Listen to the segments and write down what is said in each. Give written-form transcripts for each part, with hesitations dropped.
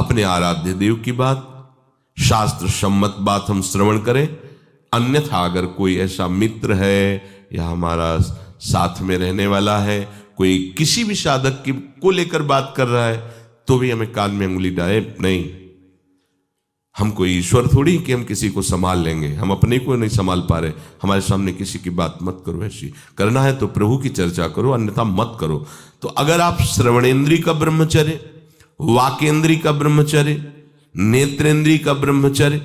अपने आराध्य देव की बात, शास्त्र सम्मत बात हम श्रवण करें। अन्यथा अगर कोई ऐसा मित्र है या हमारा साथ में रहने वाला है, कोई किसी भी साधक की को लेकर बात कर रहा है, तो भी हमें कान में उंगली डाले नहीं। हम कोई ईश्वर थोड़ी कि हम किसी को संभाल लेंगे, हम अपने को नहीं संभाल पा रहे। हमारे सामने किसी की बात मत करो, ऐसी करना है तो प्रभु की चर्चा करो, अन्यथा मत करो। तो अगर आप श्रवणेन्द्रीय का ब्रह्मचर्य, वाकेंद्रीय का ब्रह्मचर्य, नेत्रेंद्रीय का ब्रह्मचर्य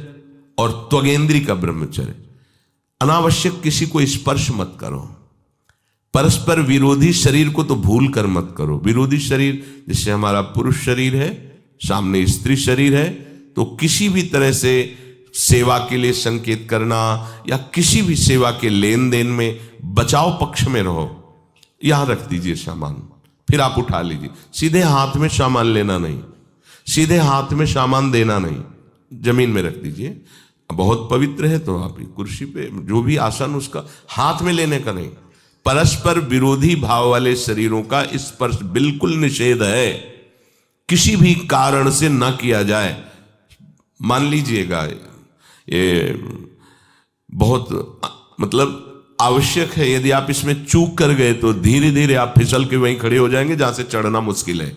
और त्वगेंद्रीय का ब्रह्मचर्य, अनावश्यक किसी को स्पर्श मत करो। परस्पर विरोधी शरीर को तो भूल कर मत करो। विरोधी शरीर जिससे हमारा पुरुष शरीर है, सामने स्त्री शरीर है, तो किसी भी तरह से सेवा के लिए संकेत करना या किसी भी सेवा के लेन देन में बचाव पक्ष में रहो। यहां रख दीजिए सामान, फिर आप उठा लीजिए। सीधे हाथ में सामान लेना नहीं, सीधे हाथ में सामान देना नहीं, जमीन में रख दीजिए। बहुत पवित्र है तो आप कुर्सी पे जो भी आसन उसका हाथ में लेने का नहीं। परस्पर विरोधी भाव वाले शरीरों का स्पर्श बिल्कुल निषेध है, किसी भी कारण से ना किया जाए। मान लीजिएगा ये बहुत मतलब आवश्यक है, यदि आप इसमें चूक कर गए तो धीरे धीरे आप फिसल के वहीं खड़े हो जाएंगे जहां से चढ़ना मुश्किल है।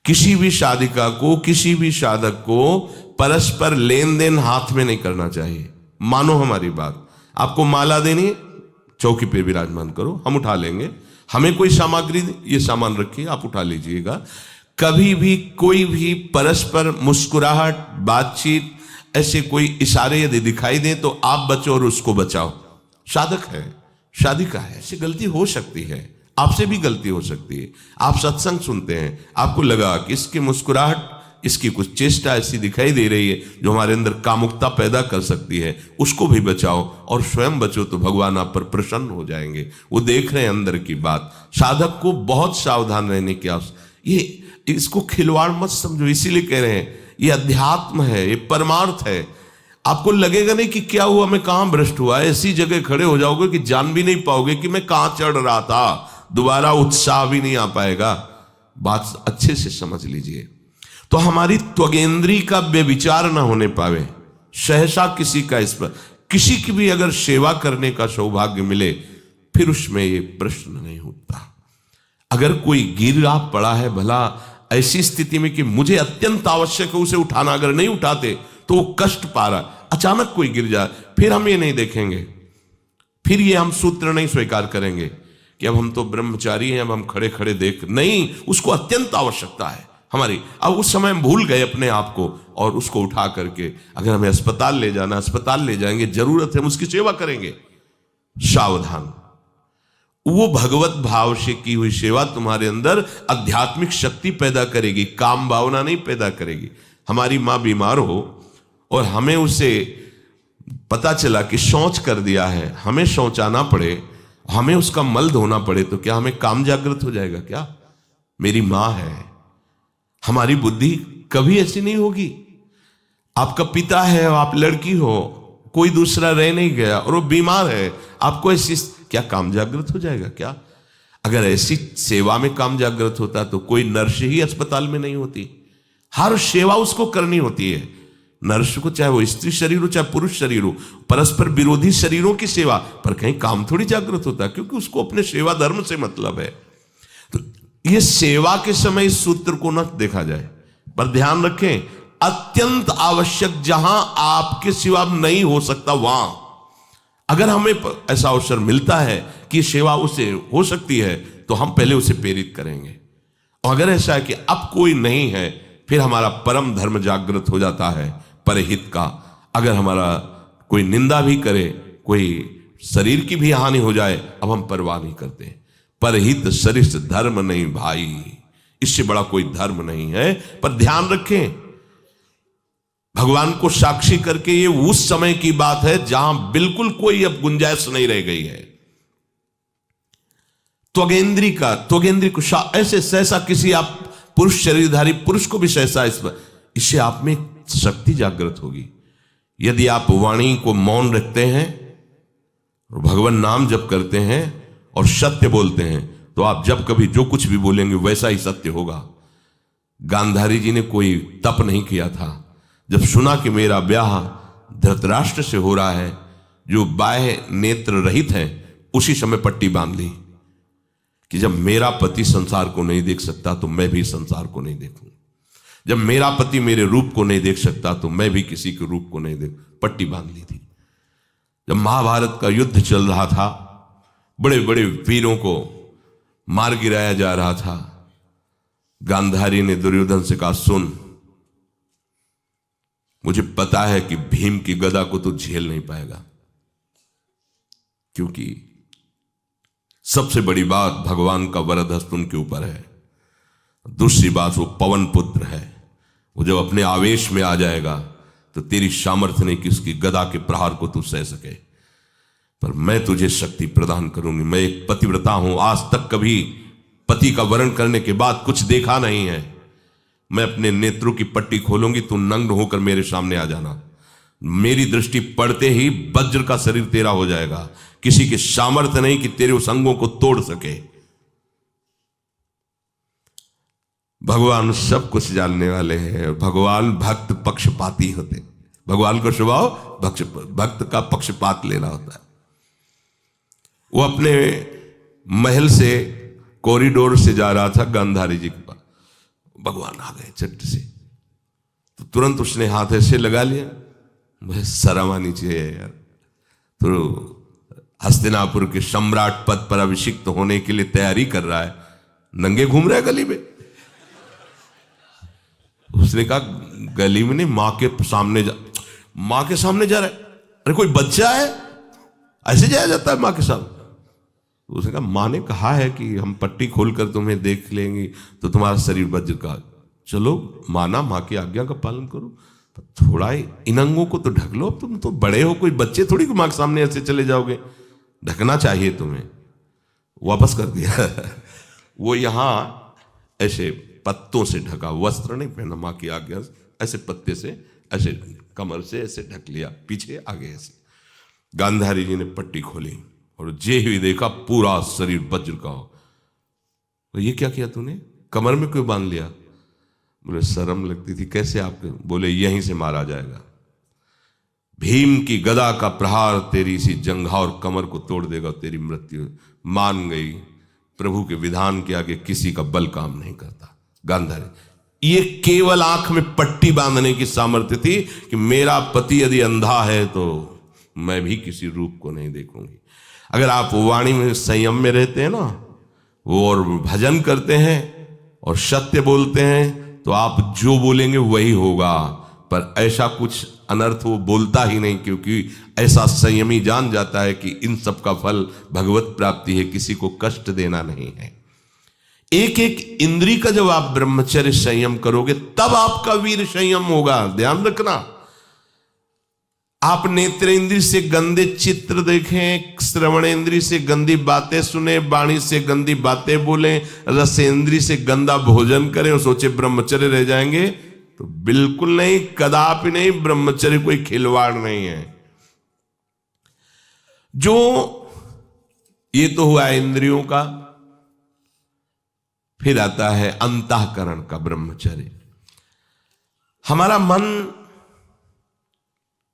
किसी भी साधिका को, किसी भी साधक को परस्पर लेन देन हाथ में नहीं करना चाहिए। मानो हमारी बात, आपको माला देनी, चौकी पे विराजमान करो, हम उठा लेंगे। हमें कोई सामग्री, ये सामान रखिए, आप उठा लीजिएगा। कभी भी कोई भी परस्पर मुस्कुराहट, बातचीत, ऐसे कोई इशारे यदि दिखाई दे तो आप बचो और उसको बचाओ। साधक है, साधिका है, ऐसी गलती हो सकती है, आपसे भी गलती हो सकती है। आप सत्संग सुनते हैं, आपको लगा कि इसकी मुस्कुराहट, इसकी कुछ चेष्टा ऐसी दिखाई दे रही है जो हमारे अंदर कामुकता पैदा कर सकती है, उसको भी बचाओ और स्वयं बचो, तो भगवान आप पर प्रसन्न हो जाएंगे। वो देख रहे हैं अंदर की बात। साधक को बहुत सावधान रहने की आवश्यकता। ये इसको खिलवाड़ मत समझो, इसीलिए कह रहे हैं ये अध्यात्म है, ये परमार्थ है। आपको लगेगा नहीं कि क्या हुआ, मैं कहां भ्रष्ट हुआ, ऐसी जगह खड़े हो जाओगे कि जान भी नहीं पाओगे कि मैं कहां चढ़ रहा था, दोबारा उत्साह भी नहीं आ पाएगा। बात अच्छे से समझ लीजिए। तो हमारी त्वगेंद्री का व्यभिचार ना होने पावे, सहसा किसी का इस पर किसी की भी अगर सेवा करने का सौभाग्य मिले, फिर उसमें ये प्रश्न नहीं उठता। अगर कोई गिरा पड़ा है, भला ऐसी स्थिति में कि मुझे अत्यंत आवश्यक है उसे उठाना, अगर नहीं उठाते तो वो कष्ट पा रहा, अचानक कोई गिर जाए, फिर हम ये नहीं देखेंगे, फिर ये हम सूत्र नहीं स्वीकार करेंगे कि अब हम तो ब्रह्मचारी हैं, अब हम खड़े खड़े देख नहीं। उसको अत्यंत आवश्यकता है हमारी। अब उस समय हम भूल गए अपने आप को और उसको उठा करके अगर हमें अस्पताल ले जाना, अस्पताल ले जाएंगे, जरूरत है हम उसकी सेवा करेंगे। सावधान, वो भगवत भाव से की हुई सेवा तुम्हारे अंदर आध्यात्मिक शक्ति पैदा करेगी, काम भावना नहीं पैदा करेगी। हमारी माँ बीमार हो और हमें उसे पता चला कि शौच कर दिया है, हमें शौचाना पड़े, हमें उसका मल धोना पड़े, तो क्या हमें काम जागृत हो जाएगा? क्या मेरी माँ है। हमारी बुद्धि कभी ऐसी नहीं होगी। आपका पिता है, आप लड़की हो, कोई दूसरा रह नहीं गया और वो बीमार है, आपको ऐसी क्या काम जागृत हो जाएगा? क्या अगर ऐसी सेवा में काम जागृत होता तो कोई नर्स ही अस्पताल में नहीं होती। हर सेवा उसको करनी होती है, नर्स को, चाहे वो स्त्री शरीर हो चाहे पुरुष शरीर हो। परस्पर विरोधी शरीरों की सेवा पर कहीं काम थोड़ी जागृत होता, क्योंकि उसको अपने सेवा धर्म से मतलब है। तो ये सेवा के समय इस सूत्र को न देखा जाए, पर ध्यान रखें, अत्यंत आवश्यक जहां आपके सिवा नहीं हो सकता, वहां अगर हमें ऐसा अवसर मिलता है कि सेवा उसे हो सकती है, तो हम पहले उसे प्रेरित करेंगे। और अगर ऐसा है कि अब कोई नहीं है, फिर हमारा परम धर्म जागृत हो जाता है परहित का। अगर हमारा कोई निंदा भी करे, कोई शरीर की भी हानि हो जाए, अब हम परवाह नहीं करते। परहित सरिस धर्म नहीं भाई, इससे बड़ा कोई धर्म नहीं है। पर ध्यान रखें, भगवान को साक्षी करके ये उस समय की बात है जहां बिल्कुल कोई अब गुंजाइश नहीं रह गई है। त्वगेंद्री को ऐसे सहसा किसी आप पुरुष शरीरधारी पुरुष को भी सहसा इससे आप में शक्ति जागृत होगी। यदि आप वाणी को मौन रखते हैं और भगवान नाम जप करते हैं और सत्य बोलते हैं, तो आप जब कभी जो कुछ भी बोलेंगे वैसा ही सत्य होगा। गांधारी जी ने कोई तप नहीं किया था। जब सुना कि मेरा ब्याह धृतराष्ट्र से हो रहा है, जो बाह्य नेत्र रहित हैं, उसी समय पट्टी बांध ली कि जब मेरा पति संसार को नहीं देख सकता तो मैं भी संसार को नहीं देखूं। जब मेरा पति मेरे रूप को नहीं देख सकता तो मैं भी किसी के रूप को नहीं देख, पट्टी बांध ली थी। जब महाभारत का युद्ध चल रहा था, बड़े बड़े वीरों को मार गिराया जा रहा था, गांधारी ने दुर्योधन से कहा, सुन, मुझे पता है कि भीम की गदा को तो झेल नहीं पाएगा, क्योंकि सबसे बड़ी बात भगवान का वरद हस्त उनके ऊपर है। दूसरी बात, वो पवन पुत्र है, वो जब अपने आवेश में आ जाएगा तो तेरी सामर्थ्य नहीं कि उसकी गदा के प्रहार को तू सह सके, पर मैं तुझे शक्ति प्रदान करूंगी। मैं एक पतिव्रता हूं, आज तक कभी पति का वरण करने के बाद कुछ देखा नहीं है। मैं अपने नेत्रों की पट्टी खोलूंगी, तू नग्न होकर मेरे सामने आ जाना। मेरी दृष्टि पड़ते ही वज्र का शरीर तेरा हो जाएगा, किसी के सामर्थ्य नहीं कि तेरे उस अंगों को तोड़ सके। भगवान सब कुछ जानने वाले हैं। भगवान भक्त पक्षपाती होते, भगवान का स्वभाव भक्त का पक्षपात लेना होता है। वो अपने महल से कॉरिडोर से जा रहा था गांधारी जी के पास, भगवान आ गए चट से, तो तुरंत उसने हाथ ऐसे लगा लिया, मुझे शर्म आनी चाहिए यार, तो हस्तिनापुर के सम्राट पद पर अभिषिक्त होने के लिए तैयारी कर रहा है, नंगे घूम रहा है गली में। उसने कहा, गली में नहीं, मां के सामने जा रहा है। अरे कोई बच्चा है, ऐसे जाया जाता है मां के सामने? उसने कहा, मां ने कहा है कि हम पट्टी खोलकर तुम्हें देख लेंगे तो तुम्हारा शरीर वज्र का, चलो माना, मां की आज्ञा का पालन करो, थोड़ा इन अंगों को तो ढक लो, तुम तो बड़े हो, कोई बच्चे थोड़ी को मां के सामने ऐसे चले जाओगे, ढकना चाहिए तुम्हें। वापस कर दिया। वो यहां ऐसे पत्तों से ढका, वस्त्र नहीं पहना, मां की आज्ञा, ऐसे पत्ते से ऐसे कमर से ऐसे ढक लिया, पीछे आगे ऐसे। गांधारी जी ने पट्टी खोली और जे ही देखा पूरा शरीर वज्र का हो। तो ये क्या किया तूने, कमर में क्यों बांध लिया? बोले शर्म लगती थी। कैसे आपके? बोले यहीं से मारा जाएगा, भीम की गदा का प्रहार तेरी इसी जंघा और कमर को तोड़ देगा, तेरी मृत्यु। मान गई, प्रभु के विधान के आगे किसी का बल काम नहीं करता। गांधारी, ये केवल आंख में पट्टी बांधने की सामर्थ्य थी कि मेरा पति यदि अंधा है तो मैं भी किसी रूप को नहीं देखूंगी। अगर आप वाणी में संयम में रहते हैं ना, वो और भजन करते हैं और सत्य बोलते हैं, तो आप जो बोलेंगे वही होगा। पर ऐसा कुछ अनर्थ वो बोलता ही नहीं, क्योंकि ऐसा संयमी जान जाता है कि इन सब का फल भगवत प्राप्ति है, किसी को कष्ट देना नहीं है। एक एक इंद्री का जब आप ब्रह्मचर्य संयम करोगे तब आपका वीर संयम होगा। ध्यान रखना, आप नेत्रेंद्री से गंदे चित्र देखें, श्रवणेंद्री से गंदी बातें सुने, वाणी से गंदी बातें बोलें, रसेंद्री से गंदा भोजन करें और सोचे ब्रह्मचर्य रह जाएंगे, तो बिल्कुल नहीं, कदापि नहीं। ब्रह्मचर्य कोई खिलवाड़ नहीं है। जो ये तो हुआ इंद्रियों का, फिर आता है अंतःकरण का ब्रह्मचर्य। हमारा मन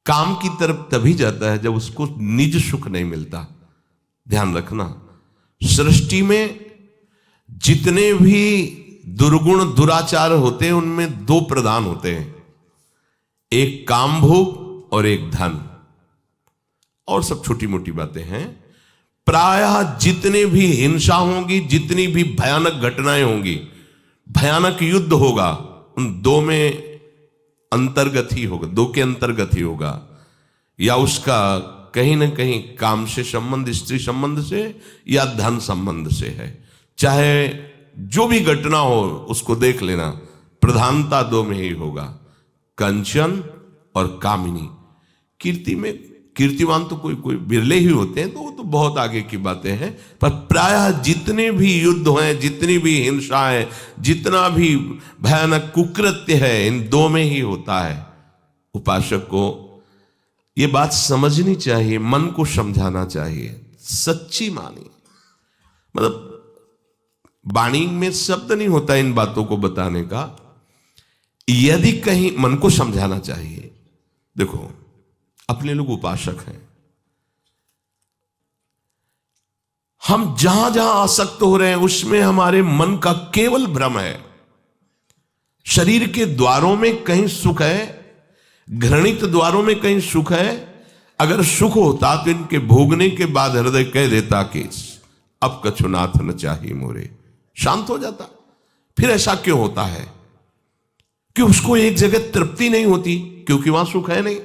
काम की तरफ तभी जाता है जब उसको निज सुख नहीं मिलता। ध्यान रखना, सृष्टि में जितने भी दुर्गुण दुराचार होते हैं उनमें दो प्रधान होते हैं, एक काम भोग और एक धन, और सब छोटी मोटी बातें हैं। प्रायः जितने भी हिंसा होगी, जितनी भी भयानक घटनाएं होंगी, भयानक युद्ध होगा, उन दो में अंतर्गत ही होगा, दो के अंतर्गत ही होगा। या उसका कहीं ना कहीं काम से संबंध, स्त्री संबंध से या धन संबंध से है। चाहे जो भी घटना हो उसको देख लेना, प्रधानता दो में ही होगा, कंचन और कामिनी। कीर्ति में कीर्तिवान तो कोई बिरले ही होते हैं, तो वो तो बहुत आगे की बातें हैं। पर प्रायः जितने भी युद्ध हैं, जितनी भी हिंसा है, जितना भी भयानक कुकृत्य है, इन दो में ही होता है। उपासक को ये बात समझनी चाहिए, मन को समझाना चाहिए, सच्ची मानी। मतलब वाणी में शब्द नहीं होता इन बातों को बताने का, यदि कहीं मन को समझाना चाहिए, देखो अपने लोग उपासक हैं, हम जहां जहां आसक्त हो रहे हैं उसमें हमारे मन का केवल भ्रम है। शरीर के द्वारों में कहीं सुख है, घृणित द्वारों में कहीं सुख है। अगर सुख होता तो इनके भोगने के बाद हृदय कह देता कि अब कछुनाथ न चाहिए मोरे, शांत हो जाता। फिर ऐसा क्यों होता है कि उसको एक जगह तृप्ति नहीं होती? क्योंकि वहां सुख है नहीं।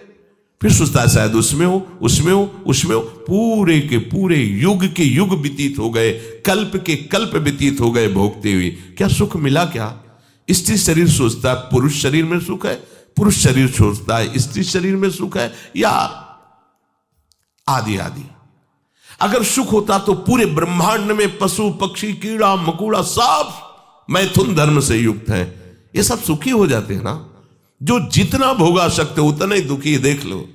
फिर सोचता है शायद उसमें हो, उसमें हो, उसमें हो। पूरे के पूरे युग के युग व्यतीत हो गए, कल्प के कल्प व्यतीत हो गए भोगते हुए, क्या सुख मिला? क्या स्त्री शरीर सोचता है पुरुष शरीर में सुख है, पुरुष शरीर सोचता है स्त्री शरीर में सुख है, या आदि आदि। अगर सुख होता तो पूरे ब्रह्मांड में पशु पक्षी कीड़ा मकोड़ा सब मैथुन धर्म से युक्त है, ये सब सुखी हो जाते हैं ना। जो जितना भोगा सकते उतना ही दुखी, देख लो।